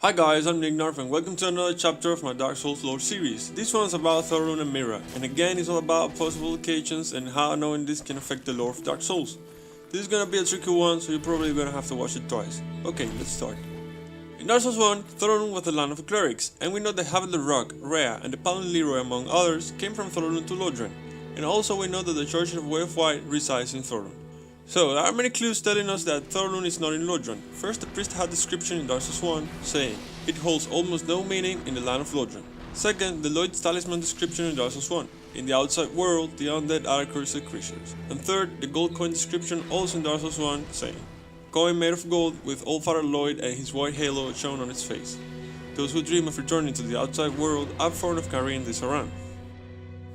Hi guys, I'm Nignarf and welcome to another chapter of my Dark Souls lore series. This one's about Thorolund and Mirrah, and again it's all about possible locations and how knowing this can affect the lore of Dark Souls. This is gonna be a tricky one, so you're probably gonna have to watch it twice. Okay, let's start. In Dark Souls 1, Thorolund was the land of clerics, and we know that Havel the Rock, Rhea, and the Paladin Leroy among others came from Thorolund to Lodran, and also we know that the Church of Way of White resides in Thorolund. So, there are many clues telling us that Thorolund is not in Lodran. First, the priest had description in Dark Souls 1, saying, it holds almost no meaning in the land of Lodran. Second, the Lloyd's Talisman description in Dark Souls 1. In the outside world, the undead are cursed creatures. And third, the gold coin description also in Dark Souls 1, saying, coin made of gold with Allfather Lloyd and his white halo shown on its face. Those who dream of returning to the outside world are fond of carrying this around.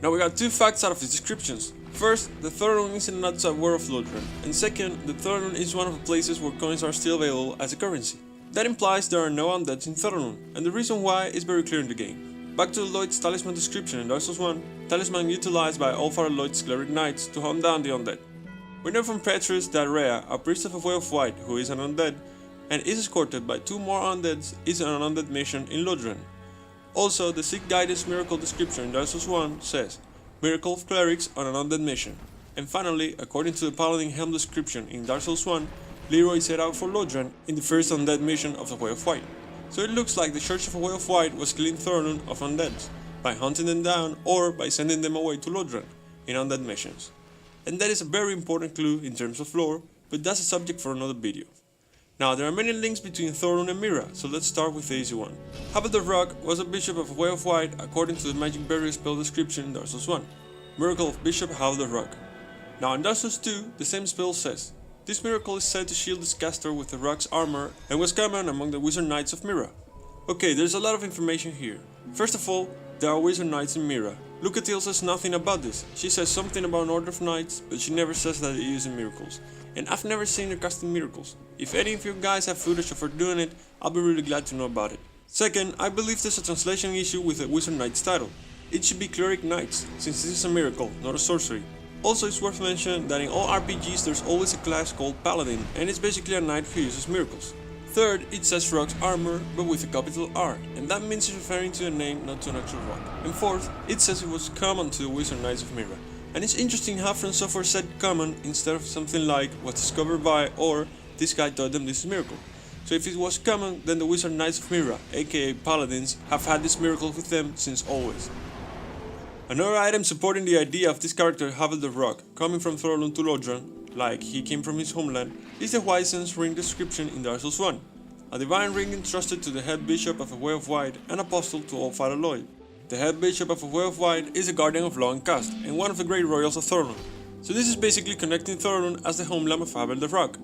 Now we got two facts out of these descriptions. First, the Thorolund is in the outside world of Lodran, and second, the Thorolund is one of the places where coins are still available as a currency. That implies there are no undeads in Thorolund, and the reason why is very clear in the game. Back to the Lloyd's Talisman description in Dark Souls 1, talisman utilized by Allfather Lloyd's cleric knights to hunt down the undead. We know from Petrus that Rhea, a priestess of Way of White who is an undead, and is escorted by two more undeads, is on an undead mission in Lodran. Also, the Seek Guidance miracle description in Dark Souls 1 says, miracle of clerics on an undead mission. And finally, according to the Paladin Helm description in Dark Souls 1, Leroy set out for Lodran in the first undead mission of the Way of White. So it looks like the Church of the Way of White was killing Thorolund of undeads, by hunting them down or by sending them away to Lodran in undead missions. And that is a very important clue in terms of lore, but that's a subject for another video. Now there are many links between Thorolund and Mirrah, so let's start with the easy one. Havel the Rock was a bishop of Way of White according to the magic barrier spell description in Dark Souls 1. Miracle of Bishop Havel the Rock. Now in Dark Souls 2, the same spell says, this miracle is said to shield its caster with the rock's armor and was common among the wizard knights of Mirrah. Okay, there's a lot of information here. First of all, there are wizard knights in Mirrah. Lucatiel says nothing about this. She says something about an order of knights, but she never says that they use miracles. And I've never seen her casting miracles. If any of you guys have footage of her doing it, I'll be really glad to know about it. Second, I believe there's a translation issue with the wizard knight's title. It should be cleric knights, since this is a miracle, not a sorcery. Also, it's worth mentioning that in all RPGs there's always a class called Paladin, and it's basically a knight who uses miracles. Third, it says rock's armor, but with a capital R, and that means it's referring to a name, not to an actual rock. And fourth, it says it was common to the wizard knights of Mirrah. And it's interesting how From Software said common instead of something like was discovered by or this guy taught them this miracle. So if it was common, then the wizard knights of Mirrah, aka paladins, have had this miracle with them since always. Another item supporting the idea of this character Havel the Rock, coming from Thorolund to Lodran, like he came from his homeland, is the Wysen's ring description in Dark Souls 1, a divine ring entrusted to the head bishop of the Way of White and apostle to Allfather Lloyd. The head bishop of the Way of White is a guardian of law and caste, and one of the great royals of Thorolund. So this is basically connecting Thorolund as the homeland of Havel the Rock.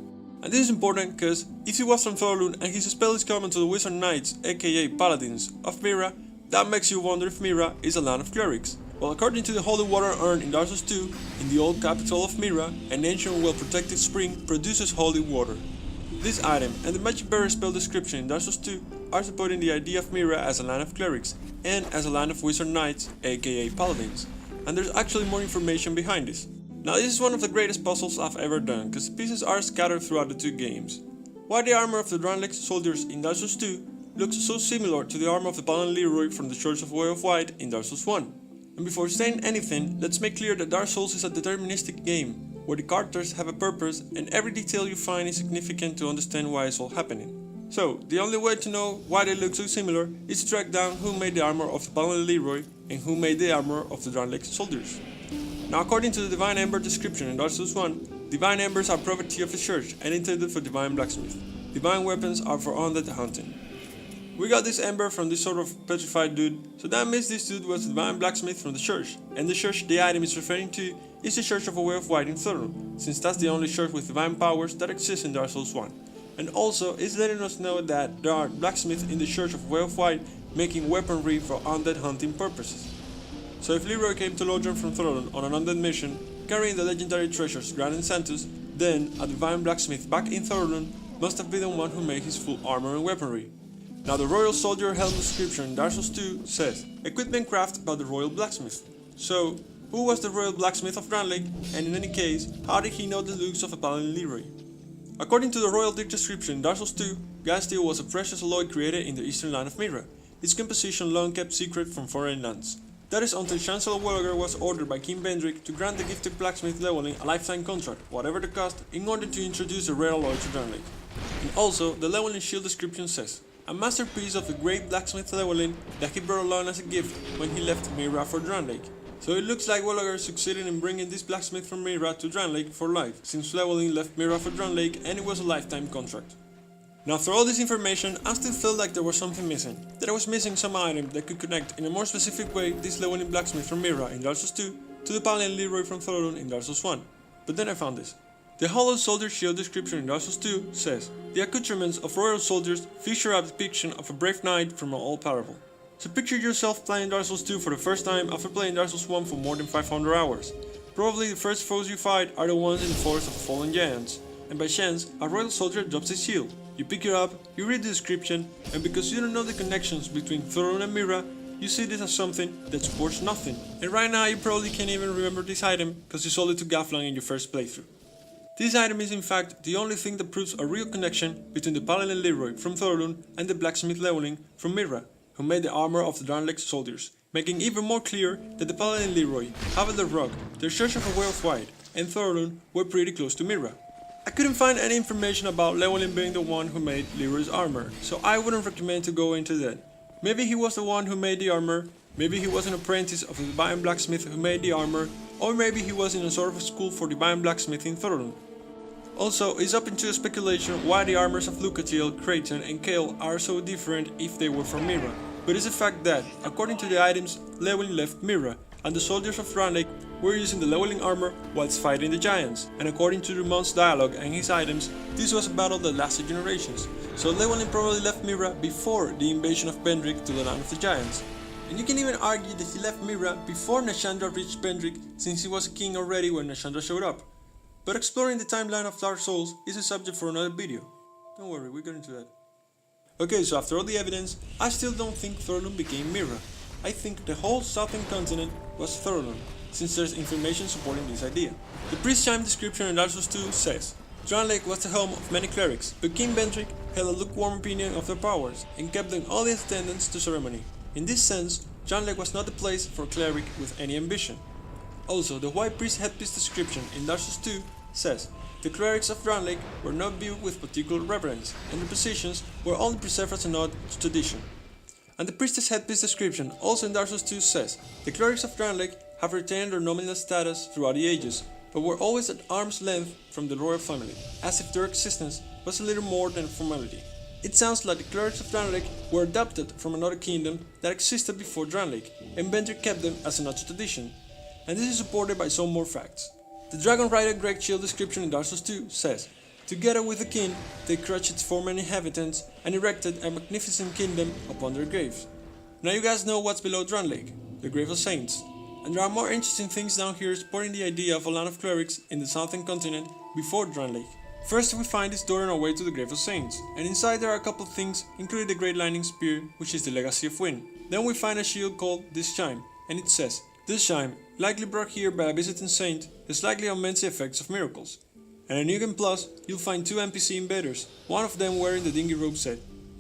And this is important because if he was from Thorolund and his spell is common to the wizard knights, aka paladins, of Mirrah, that makes you wonder if Mirrah is a land of clerics. Well, according to the holy water urn in Dark Souls 2, in the old capital of Mirrah, an ancient well-protected spring produces holy water. This item and the magic barrier spell description in Dark Souls 2 are supporting the idea of Mirrah as a land of clerics and as a land of wizard knights, aka paladins. And there's actually more information behind this. Now this is one of the greatest puzzles I've ever done, because the pieces are scattered throughout the two games. Why the armor of the Drangleic soldiers in Dark Souls 2 looks so similar to the armor of the Paladin Leroy from the Church of Way of White in Dark Souls 1. And before saying anything, let's make clear that Dark Souls is a deterministic game, where the characters have a purpose and every detail you find is significant to understand why it's all happening. So, the only way to know why they look so similar is to track down who made the armor of the Paladin Leroy and who made the armor of the Drangleic soldiers. Now, according to the Divine Ember description in Dark Souls 1, Divine Embers are property of the church and intended for Divine Blacksmith. Divine weapons are for undead hunting. We got this ember from this sort of petrified dude, so that means this dude was the divine blacksmith from the church, and the church the item is referring to is the Church of a Way of White in Thorolund, since that's the only church with divine powers that exists in Dark Souls 1. And also, it's letting us know that there are blacksmiths in the Church of a Way of White making weaponry for undead hunting purposes. So if Leroy came to Lodran from Thorolund on an undead mission, carrying the legendary treasures Gran and Santos, then a divine blacksmith back in Thorolund must have been the one who made his full armor and weaponry. Now the Royal Soldier Helm description in Dark Souls 2 says, equipment crafted by the Royal Blacksmith. So, who was the Royal Blacksmith of Drangleic, and in any case, how did he know the looks of a Paladin Leroy? According to the Royal Dick description in Dark Souls 2, gas steel was a precious alloy created in the eastern land of Mirrah, its composition long kept secret from foreign lands. That is until Chancellor Welger was ordered by King Bendrick to grant the gifted blacksmith Llewellyn a lifetime contract, whatever the cost, in order to introduce the rare alloy to Drangleic. And also, the Llewellyn shield description says, a masterpiece of the great blacksmith Llewellyn that he brought along as a gift when he left Mirrah for Drangleic. So it looks like Welger succeeded in bringing this blacksmith from Mirrah to Drangleic for life, since Llewellyn left Mirrah for Drangleic and it was a lifetime contract. Now after all this information, I still felt like there was something missing, that I was missing some item that could connect in a more specific way this Llewellyn blacksmith from Mirrah in Dark Souls 2 to the Paladin Leroy from Thorolund in Dark Souls 1. But then I found this. The Hollow Soldier shield description in Dark Souls 2 says, the accoutrements of royal soldiers feature a depiction of a brave knight from an old parable. So picture yourself playing Dark Souls 2 for the first time after playing Dark Souls 1 for more than 500 hours. Probably the first foes you fight are the ones in the forest of fallen giants, and by chance, a royal soldier drops his shield. You pick it up, you read the description, and because you don't know the connections between Thorolund and Mirrah, you see this as something that supports nothing. And right now you probably can't even remember this item because you sold it to Gaflang in your first playthrough. This item is in fact the only thing that proves a real connection between the Paladin Leroy from Thorolund and the blacksmith Llewellyn from Mirrah, who made the armor of the Drangleic soldiers, making even more clear that the Paladin Leroy, Haviland Rock, their Church of a Way of White, and Thorolund were pretty close to Mirrah. I couldn't find any information about Llewellyn being the one who made Leroy's armor, so I wouldn't recommend to go into that. Maybe he was the one who made the armor, maybe he was an apprentice of the Divine Blacksmith who made the armor, or maybe he was in a sort of school for Divine Blacksmith in Thorolund. Also, it's up into speculation why the armors of Lucatiel, Creighton and Kael are so different if they were from Mirrah. But it's a fact that, according to the items, Llewellyn left Mirrah, and the soldiers of Drangleic were using the Llewellyn armor whilst fighting the giants, and according to Drummond's dialogue and his items, this was a battle that lasted generations. So Llewellyn probably left Mirrah before the invasion of Bendrick to the land of the giants. And you can even argue that he left Mirrah before Nashandra reached Bendrick, since he was a king already when Nashandra showed up. But exploring the timeline of Dark Souls is a subject for another video. Don't worry, we'll get into that. Okay, so after all the evidence, I still don't think Thorolund became Mirrah. I think the whole southern continent was Thorolund, since there's information supporting this idea. The priest chime description in Dark Souls 2 says, Drangleic was the home of many clerics, but King Bendrick held a lukewarm opinion of their powers and kept them all in attendance to ceremony. In this sense, Drangleic was not the place for a cleric with any ambition. Also, the White Priest headpiece description in Dark Souls 2 says, the clerics of Drangleic were not viewed with particular reverence, and their positions were only preserved as a nod to tradition. And the priestess headpiece description also in Dark Souls 2 says, the clerics of Drangleic have retained their nominal status throughout the ages, but were always at arm's length from the royal family, as if their existence was a little more than a formality. It sounds like the clerics of Drangleic were adopted from another kingdom that existed before Drangleic, and Bendrick kept them as a nod to tradition. And this is supported by some more facts. The Dragon Rider Great Shield description in Dark Souls 2 says, together with the king, they crushed its former inhabitants and erected a magnificent kingdom upon their graves. Now you guys know what's below Drangleic, the Grave of Saints. And there are more interesting things down here supporting the idea of a land of clerics in the southern continent before Drangleic. First we find this door on our way to the Grave of Saints, and inside there are a couple of things, including the Great Lightning Spear, which is the Legacy of Wind. Then we find a shield called This Chime, and it says, this chime, likely brought here by a visiting saint, is likely augments the effects of miracles. And in New Game Plus, you'll find two NPC invaders, one of them wearing the Dingy Robe set.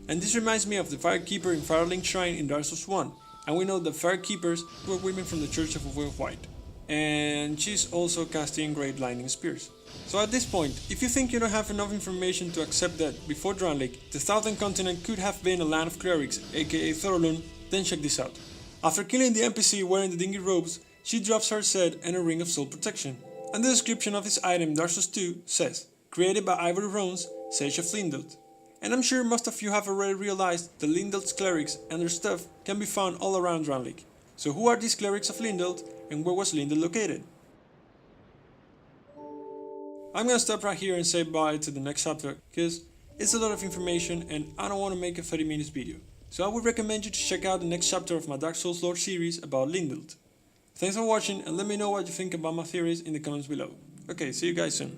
And this reminds me of the Firekeeper in Firelink Shrine in Dark Souls 1, and we know that Firekeepers were women from the Church of a Way of White. And she's also casting Great Lightning Spears. So at this point, if you think you don't have enough information to accept that before Drangleic, the southern continent could have been a land of clerics, aka Thorolund, then check this out. After killing the NPC wearing the dingy robes, she drops her set and a ring of soul protection. And the description of this item in Dark Souls 2 says, created by Ivory Rones, Sage of Lindelt. And I'm sure most of you have already realized that Lindelt's clerics and their stuff can be found all around Drangleic. So who are these clerics of Lindelt, and where was Lindelt located? I'm gonna stop right here and say bye to the next chapter, because it's a lot of information and I don't want to make a 30 minutes video. So I would recommend you to check out the next chapter of my Dark Souls lore series about Lindelt. Thanks for watching, and let me know what you think about my theories in the comments below. Okay, see you guys soon.